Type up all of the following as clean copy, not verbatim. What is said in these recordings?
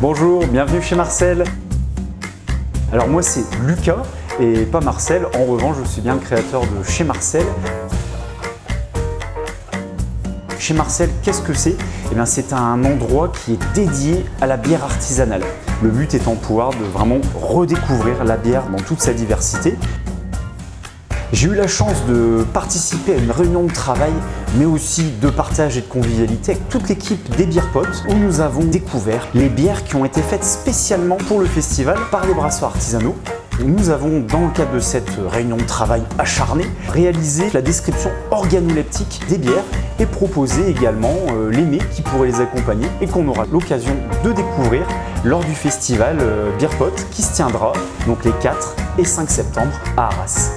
Bonjour, bienvenue chez Marcel. Alors moi c'est Lucas et pas Marcel, en revanche je suis bien le créateur de chez Marcel. Chez Marcel, qu'est-ce que c'est? Eh bien c'est un endroit qui est dédié à la bière artisanale. Le but étant de pouvoir vraiment redécouvrir la bière dans toute sa diversité. J'ai eu la chance de participer à une réunion de travail, mais aussi de partage et de convivialité avec toute l'équipe des Beer Pots, où nous avons découvert les bières qui ont été faites spécialement pour le festival par les brasseaux artisanaux. Nous avons, dans le cadre de cette réunion de travail acharnée, réalisé la description organoleptique des bières et proposé également les mets qui pourraient les accompagner et qu'on aura l'occasion de découvrir lors du festival Beer Pot qui se tiendra donc les 4 et 5 septembre à Arras.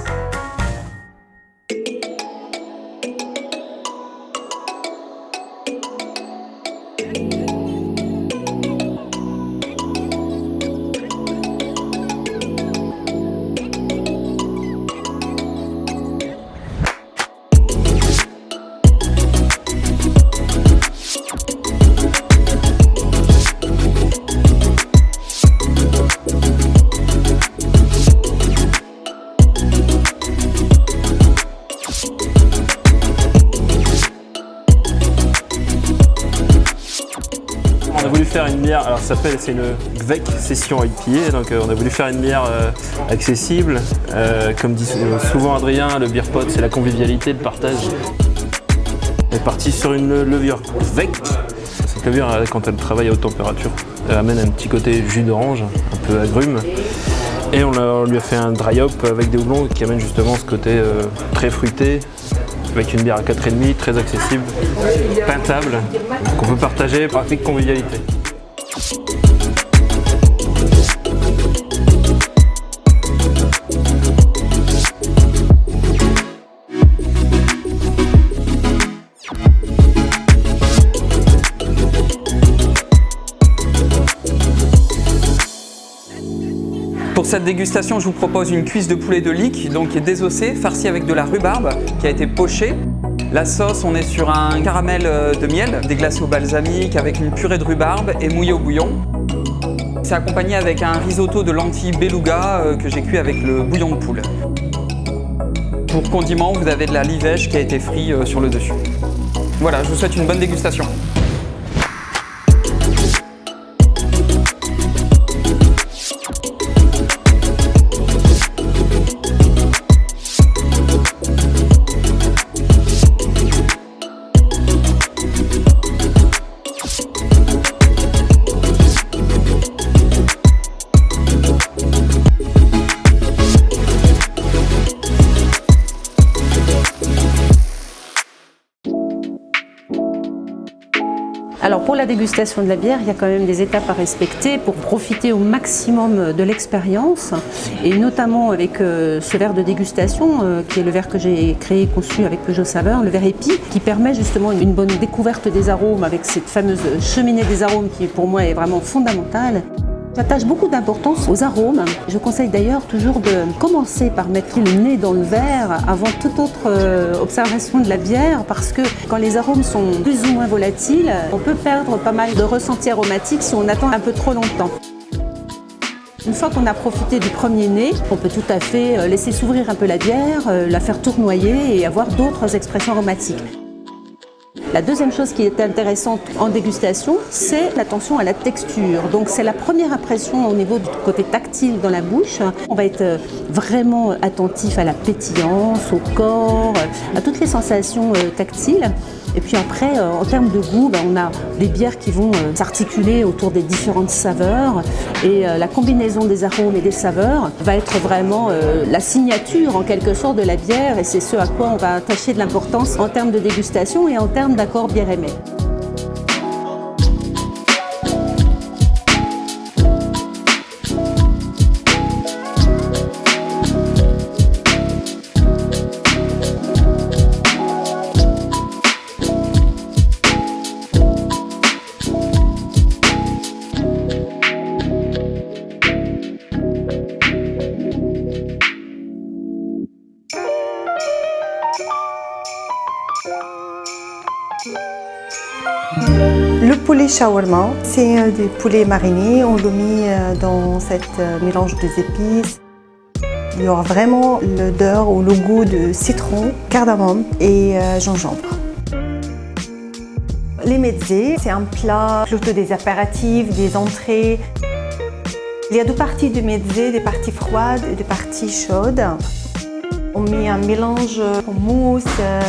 On a voulu faire une bière, alors c'est une Gvec Session IPA, donc on a voulu faire une bière accessible. Comme dit souvent Adrien, le Beer Pot c'est la convivialité, le partage. On est parti sur une levure Gvec. Cette levure, quand elle travaille à haute température, elle amène un petit côté jus d'orange, un peu agrume. Et on lui a fait un dry hop avec des houblons qui amène justement ce côté très fruité, avec une bière à 4,5, très accessible, peintable, qu'on peut partager par avec convivialité. Pour cette dégustation, je vous propose une cuisse de poulet de Lique, donc qui est désossée, farcie avec de la rhubarbe qui a été pochée. La sauce, on est sur un caramel de miel, déglacé au balsamique avec une purée de rhubarbe et mouillé au bouillon. C'est accompagné avec un risotto de lentilles beluga que j'ai cuit avec le bouillon de poule. Pour condiment, vous avez de la livèche qui a été frite sur le dessus. Voilà, je vous souhaite une bonne dégustation. Alors pour la dégustation de la bière, il y a quand même des étapes à respecter pour profiter au maximum de l'expérience et notamment avec ce verre de dégustation qui est le verre que j'ai créé et conçu avec Peugeot Saveur, le verre épi, qui permet justement une bonne découverte des arômes avec cette fameuse cheminée des arômes qui pour moi est vraiment fondamentale. J'attache beaucoup d'importance aux arômes. Je conseille d'ailleurs toujours de commencer par mettre le nez dans le verre avant toute autre observation de la bière parce que quand les arômes sont plus ou moins volatiles, on peut perdre pas mal de ressentis aromatiques si on attend un peu trop longtemps. Une fois qu'on a profité du premier nez, on peut tout à fait laisser s'ouvrir un peu la bière, la faire tournoyer et avoir d'autres expressions aromatiques. La deuxième chose qui est intéressante en dégustation, c'est l'attention à la texture. Donc c'est la première impression au niveau du côté tactile dans la bouche. On va être vraiment attentif à la pétillance, au corps, à toutes les sensations tactiles. Et puis après, en termes de goût, on a des bières qui vont s'articuler autour des différentes saveurs. Et la combinaison des arômes et des saveurs va être vraiment la signature en quelque sorte de la bière. Et c'est ce à quoi on va attacher de l'importance en termes de dégustation et en termes d'accord bière-aimé. poulet shawarma. C'est du poulet mariné. On le met dans cette mélange des épices. Il y aura vraiment l'odeur ou le goût de citron, cardamome et gingembre. Les mezzés, c'est un plat plutôt des apéritifs, des entrées. Il y a deux parties de mezzés, des parties froides et des parties chaudes. On met un mélange en mousse,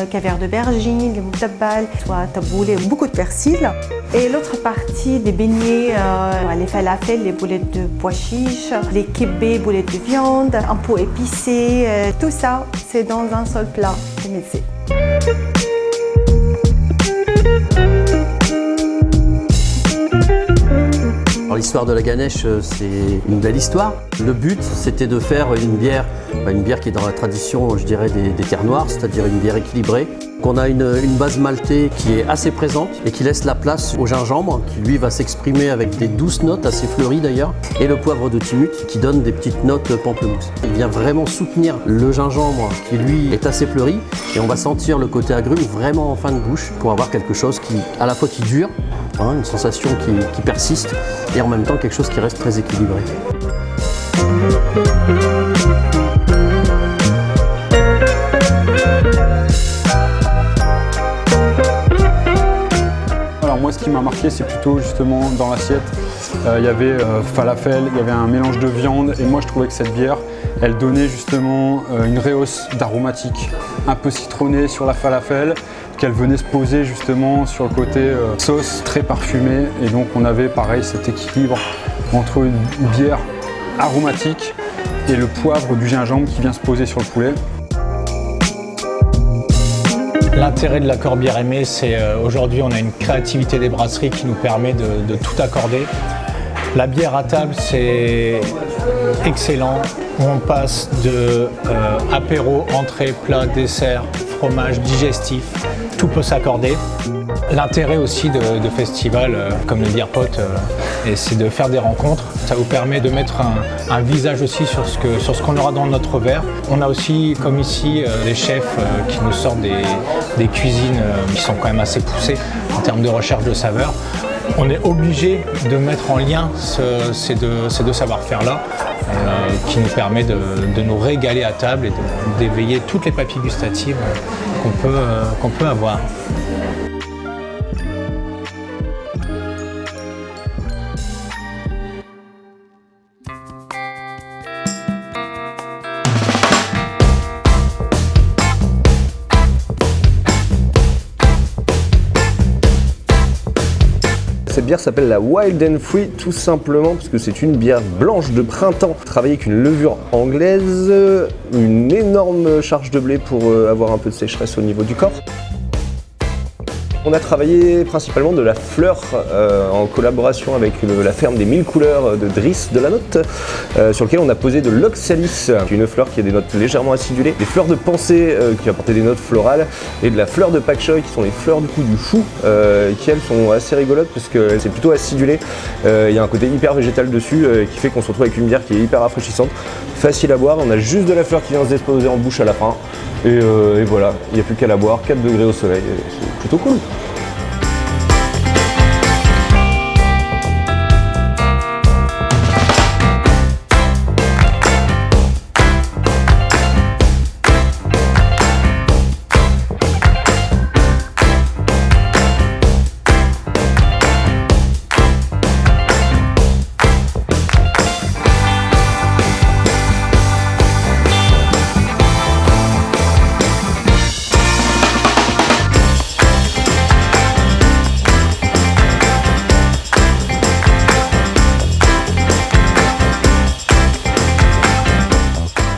caviar d'aubergine, les moutabal, soit taboulé, beaucoup de persil. Et l'autre partie des beignets, les falafels, les boulettes de pois chiches, les kibbés, boulettes de viande, un pot épicé, tout ça, c'est dans un seul plat de mezzés. L'histoire de la Ganesh, c'est une belle histoire. Le but, c'était de faire une bière qui est dans la tradition, je dirais, des terres noires, c'est-à-dire une bière équilibrée. On a une base maltée qui est assez présente et qui laisse la place au gingembre, qui lui va s'exprimer avec des douces notes, assez fleuries d'ailleurs, et le poivre de Timut qui donne des petites notes pamplemousse. Il vient vraiment soutenir le gingembre qui lui est assez fleuri, et on va sentir le côté agrume vraiment en fin de bouche pour avoir quelque chose qui, à la fois qui dure, une sensation qui persiste, et en même temps quelque chose qui reste très équilibré. Alors moi, ce qui m'a marqué, c'est plutôt justement dans l'assiette, il y avait falafel, il y avait un mélange de viande, et moi je trouvais que cette bière, elle donnait justement une rehausse d'aromatique, un peu citronnée sur la falafel, qu'elle venait se poser justement sur le côté sauce très parfumée, et donc on avait pareil cet équilibre entre une bière aromatique et le poivre du gingembre qui vient se poser sur le poulet. L'intérêt de l'accord bière aimée, c'est aujourd'hui on a une créativité des brasseries qui nous permet de tout accorder. La bière à table, c'est excellent. On passe de apéro, entrée, plat, dessert, fromage, digestif. Tout peut s'accorder. L'intérêt aussi de festivals comme le Beer Pot, c'est de faire des rencontres. Ça vous permet de mettre un visage aussi sur ce qu'on aura dans notre verre. On a aussi, comme ici, des chefs qui nous sortent des cuisines qui sont quand même assez poussées en termes de recherche de saveurs. On est obligé de mettre en lien ces deux savoir-faire-là qui nous permet de nous régaler à table et d'éveiller toutes les papilles gustatives qu'on peut avoir. Cette bière s'appelle la Wild and Free tout simplement parce que c'est une bière blanche de printemps travaillée avec une levure anglaise, une énorme charge de blé pour avoir un peu de sécheresse au niveau du corps. On a travaillé principalement de la fleur en collaboration avec la ferme des 1000 couleurs de Driss de la Note, sur lequel on a posé de l'oxalis, une fleur qui a des notes légèrement acidulées, des fleurs de pensée qui apportaient des notes florales, et de la fleur de pak choi qui sont les fleurs du coup du chou, qui elles sont assez rigolotes parce que c'est plutôt acidulé. Il y a un côté hyper végétal dessus qui fait qu'on se retrouve avec une bière qui est hyper rafraîchissante, facile à boire. On a juste de la fleur qui vient se déposer en bouche à la fin. Et voilà, il n'y a plus qu'à la boire, 4 degrés au soleil, c'est plutôt cool.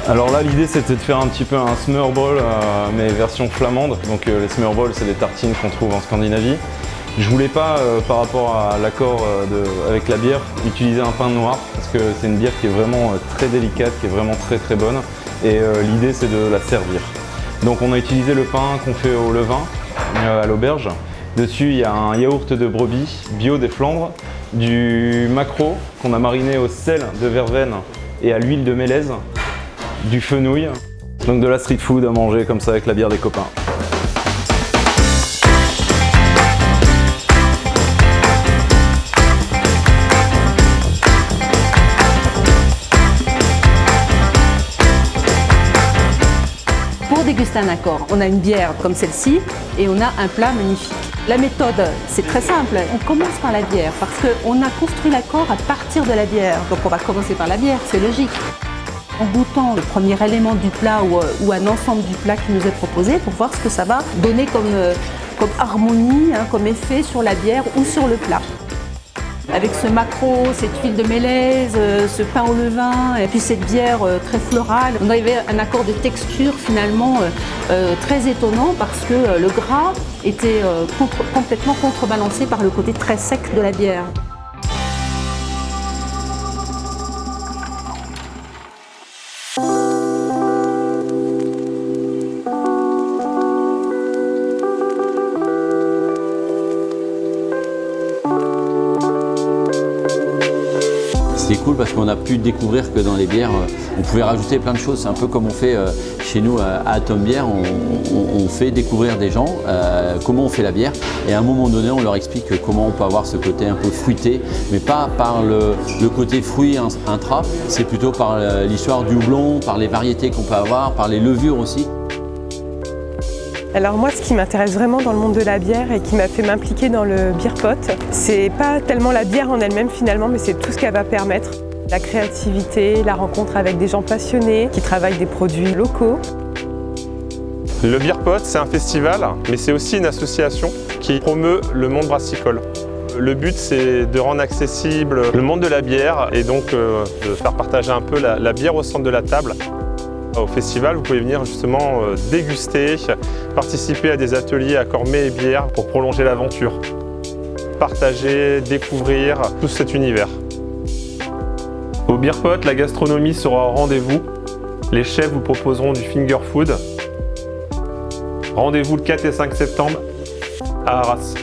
Alors là, l'idée c'était de faire un petit peu un smørrebrød mais version flamande. Donc les smørrebrød, c'est des tartines qu'on trouve en Scandinavie. Je voulais pas, par rapport à l'accord avec la bière, utiliser un pain noir parce que c'est une bière qui est vraiment très délicate, qui est vraiment très bonne. Et l'idée c'est de la servir. Donc on a utilisé le pain qu'on fait au levain à l'auberge. Dessus il y a un yaourt de brebis bio des Flandres, du maquereau qu'on a mariné au sel de verveine et à l'huile de mélèze, du fenouil, donc de la street food à manger comme ça avec la bière des copains. Pour déguster un accord, on a une bière comme celle-ci et on a un plat magnifique. La méthode, c'est très simple. On commence par la bière parce qu'on a construit l'accord à partir de la bière. Donc on va commencer par la bière, c'est logique. En goûtant le premier élément du plat ou un ensemble du plat qui nous est proposé pour voir ce que ça va donner comme harmonie, comme effet sur la bière ou sur le plat. Avec ce maquereau, cette huile de mélèze, ce pain au levain et puis cette bière très florale, on avait un accord de texture finalement très étonnant parce que le gras était complètement contrebalancé par le côté très sec de la bière. C'était cool parce qu'on a pu découvrir que dans les bières, on pouvait rajouter plein de choses. C'est un peu comme on fait chez nous à Atom Bière, on fait découvrir des gens comment on fait la bière et à un moment donné, on leur explique comment on peut avoir ce côté un peu fruité, mais pas par le côté fruit intra, c'est plutôt par l'histoire du houblon, par les variétés qu'on peut avoir, par les levures aussi. Alors moi, ce qui m'intéresse vraiment dans le monde de la bière et qui m'a fait m'impliquer dans le beer pot, c'est pas tellement la bière en elle-même finalement, mais c'est tout ce qu'elle va permettre. La créativité, la rencontre avec des gens passionnés qui travaillent des produits locaux. Le beer pot, c'est un festival, mais c'est aussi une association qui promeut le monde brassicole. Le but, c'est de rendre accessible le monde de la bière et donc de faire partager un peu la bière au centre de la table. Au festival, vous pouvez venir justement déguster, participer à des ateliers à Cormet et bière pour prolonger l'aventure. Partager, découvrir tout cet univers. Au Beer Pot, la gastronomie sera au rendez-vous. Les chefs vous proposeront du finger food. Rendez-vous le 4 et 5 septembre à Arras.